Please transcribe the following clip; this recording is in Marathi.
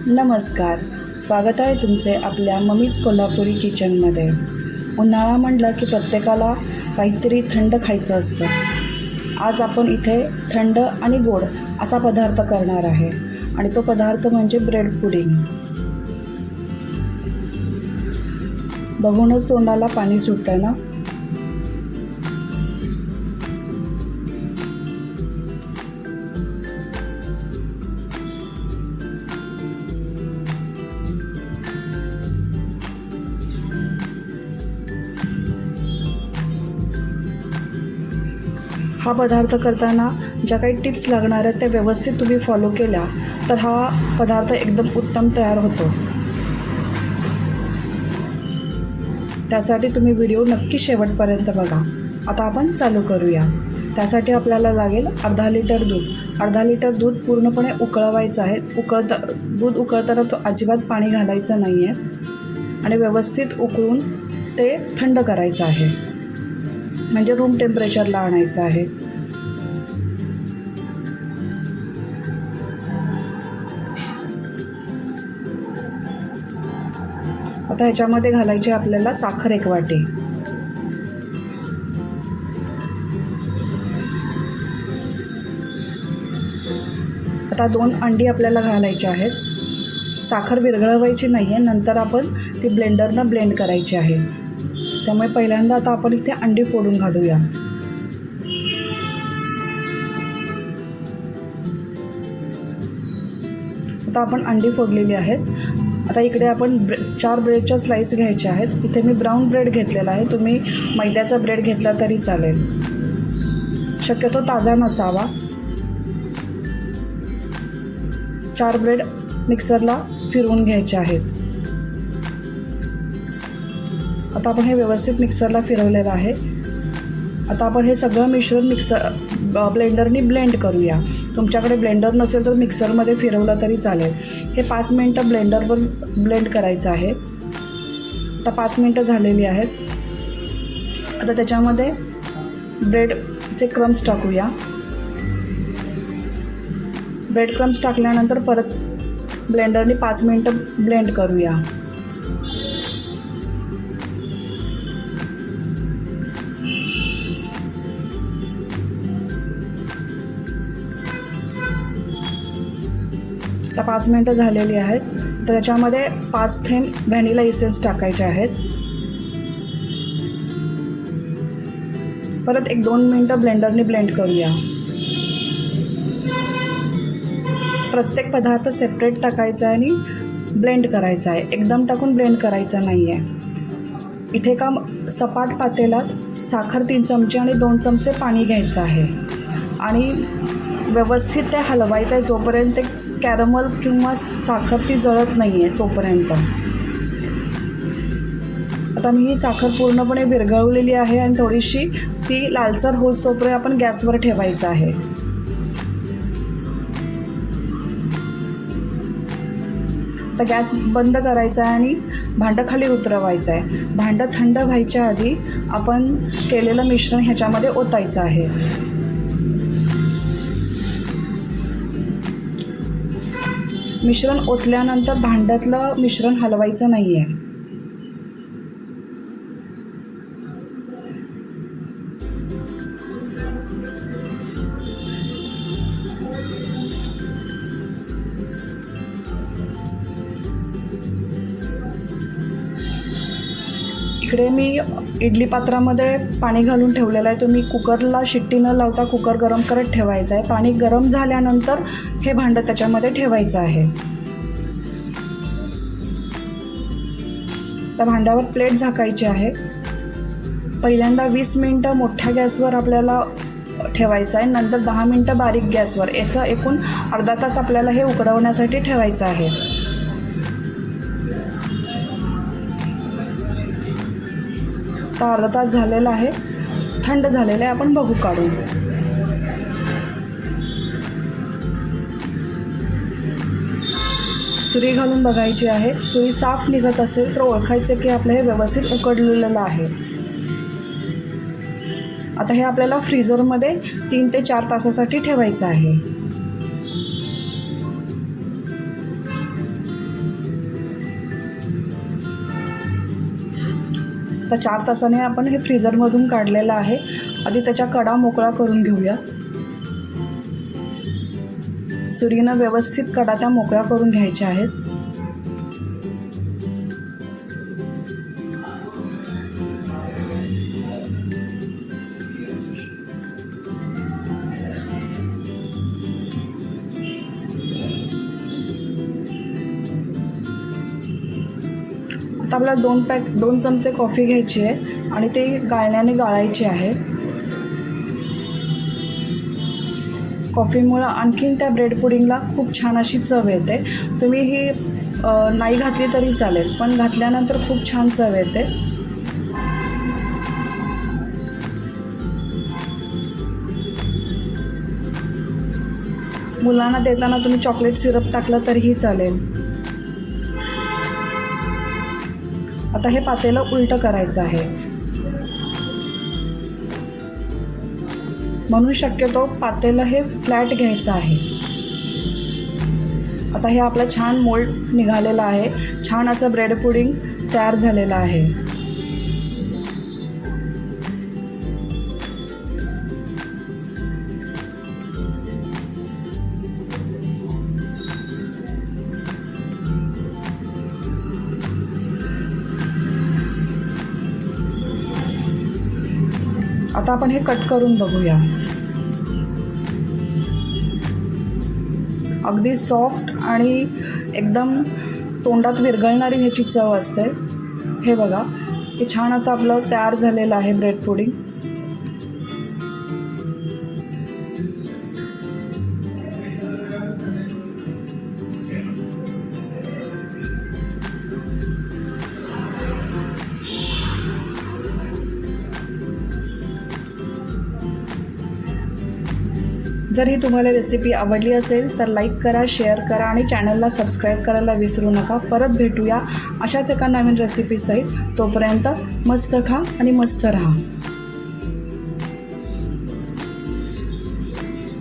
नमस्कार, स्वागत आहे तुमचे आपल्या मम्मीज कोल्हापुरी किचनमध्ये। उन्हाळा म्हटलं की प्रत्येकाला काहीतरी थंड खायचं असतं। आज आपण इथे थंड आणि गोड असा पदार्थ करणार आहे आणि तो पदार्थ म्हणजे ब्रेड पुडिंग। बघूनच तोंडाला पाणी सुटतंय ना। हा पदार्थ करताना ज्या काही टिप्स लागणार आहेत त्या व्यवस्थित तुम्ही फॉलो केल्या तर हा पदार्थ एकदम उत्तम तयार होतो। त्यासाठी तुम्ही व्हिडिओ नक्की शेवटपर्यंत बघा। आता आपण चालू करूया। त्यासाठी आपल्याला लागेल अर्धा लिटर दूध। अर्धा लिटर दूध पूर्णपणे उकळवायचं आहे। दूध उकळताना तो अजिबात पाणी घालायचं नाही आहे आणि व्यवस्थित उकळून ते थंड करायचं आहे, म्हणजे रूम टेम्परेचरला आणायचं आहे। आता ह्याच्यामध्ये घालायची आपल्याला साखर 1 वाटी। आता 2 अंडी आपल्याला घालायची आहेत। साखर विरघळवायची नाही आहे, नंतर आपण ती ब्लेंडरनं ब्लेंड करायची आहे। त्यामुळे पहिल्यांदा आता आपण इथे अंडी फोडून घालूया। आता आपण अंडी फोडलेली आहेत। आता इकडे आपण 4 ब्रेडच्या स्लाइस घ्यायच्या आहेत। इथे मी ब्राऊन ब्रेड घेतलेला आहे, तुम्ही मैद्याचा ब्रेड घेतला तरी चालेल, शक्यतो ताजा नसावा। 4 ब्रेड मिक्सरला फिरवून घ्यायचे आहेत। आता आपण हे व्यवस्थित मिक्सरला फिरवलेलं आहे। आता आपण हे सगळं मिश्रण ब्लेंडरनी ब्लेंड करूया। तुमच्याकडे ब्लेंडर नसेल तर मिक्सरमध्ये फिरवलं तरी चालेल। हे 5 मिनटं ब्लेंडरवर ब्लेंड करायचं आहे। आता 5 मिनटं झालेली आहेत। आता त्याच्यामध्ये ब्रेडचे क्रम्स टाकूया। ब्रेड क्रम्स टाकल्यानंतर परत ब्लेंडरनी 5 मिनटं ब्लेंड करूया। आता 5 मिनटं झालेली आहेत। तर त्याच्यामध्ये 5 थेंब व्हॅनिला इसेन्स टाकायचे आहेत। परत 1-2 मिनटं ब्लेंडरने ब्लेंड करूया। प्रत्येक पदार्थ सेपरेट टाकायचा आहे आणि ब्लेंड करायचा आहे, एकदम टाकून ब्लेंड करायचं नाही आहे। इथे का सपाट पातेल्यात साखर 3 चमचे आणि 2 चमचे पाणी घ्यायचं आहे आणि व्यवस्थित ते हलवायचं आहे जोपर्यंत कॅरमल किंवा साखर ती जळत नाही आहे तोपर्यंत। आता मी ही साखर पूर्णपणे विरघळवलेली आहे आणि थोडीशी ती लालसर होस तोपर्यंत आपण गॅसवर ठेवायचं आहे। आता गॅस बंद करायचा आहे आणि भांडं खाली उतरवायचं आहे। भांडं थंड व्हायच्या आधी आपण केलेलं मिश्रण ह्याच्यामध्ये ओतायचं आहे। मिश्रण ओतल्यानंतर भांड्यातलं मिश्रण हलवायचं नाही आहे। इकडे मी इडली पात्रामध्ये पाणी घालून ठेवलेलं आहे। तुम्ही कुकरला शिट्टी न लावता कुकर गरम करत ठेवायचं आहे। पाणी गरम झाल्यानंतर हे भांडं त्याच्यामध्ये ठेवायचं आहे। त्या भांड्यावर प्लेट झाकायची आहे। पहिल्यांदा 20 मिनटं मोठ्या गॅसवर आपल्याला ठेवायचं आहे, नंतर 10 मिनटं बारीक गॅसवर, असं एकूण अर्धा तास आपल्याला हे उकडवण्यासाठी ठेवायचं आहे। आता अर्धा तास झालेला आहे, थंड झालेलं आहे, आपण बघू काढून। सुरी घालून बघायची आहे। सुरी साफ निघत असेल तर ओळखायचं की आपलं हे व्यवस्थित उकडलेलं आहे। आता हे आपल्याला फ्रीझरमध्ये 3 ते 4 तासासाठी ठेवायचं आहे। तर 4 तासाने आपण हे फ्रीझरमधून काढलेलं आहे. आधी त्याच्या कडा मोकळा करून घेऊया. सुरीनं व्यवस्थित कडा त्या मोकळ्या करून घ्यायच्या आहेत. आता आपल्याला 2 चमचे कॉफी घ्यायची आहे आणि ते गाळण्याने गाळायची आहे. कॉफीमुळं आणखीन त्या ब्रेड पुडिंगला खूप छान अशी चव येते. तुम्ही ही नाही घातली तरी चालेल, पण घातल्यानंतर खूप छान चव येते. मुलांना देताना तुम्ही चॉकलेट सिरप टाकलं तरीही चालेल. आता हे पातेलं उलटं करायचं आहे, म्हणून शक्यतो पातेलं हे फ्लॅट घ्यायचं आहे. आता हे आपलं छान मोल्ड निघालेलं आहे. छान असं ब्रेड पुडिंग तयार झालेलं आहे. आता आपण हे कट करून बघूया. अगदी सॉफ्ट आणि एकदम तोंडात विरघळणारी ह्याची चव असते. हे बघा, हे छान असं आपलं तयार झालेलं आहे ब्रेड पुडिंग. जर ही तुम्हाला रेसिपी आवडली असेल तर लाईक करा, शेअर करा आणि चॅनलला सबस्क्राईब करायला विसरू नका. परत भेटूया अशाच एका नवीन रेसिपीसहित. तोपर्यंत मस्त खा आणि मस्त राहा.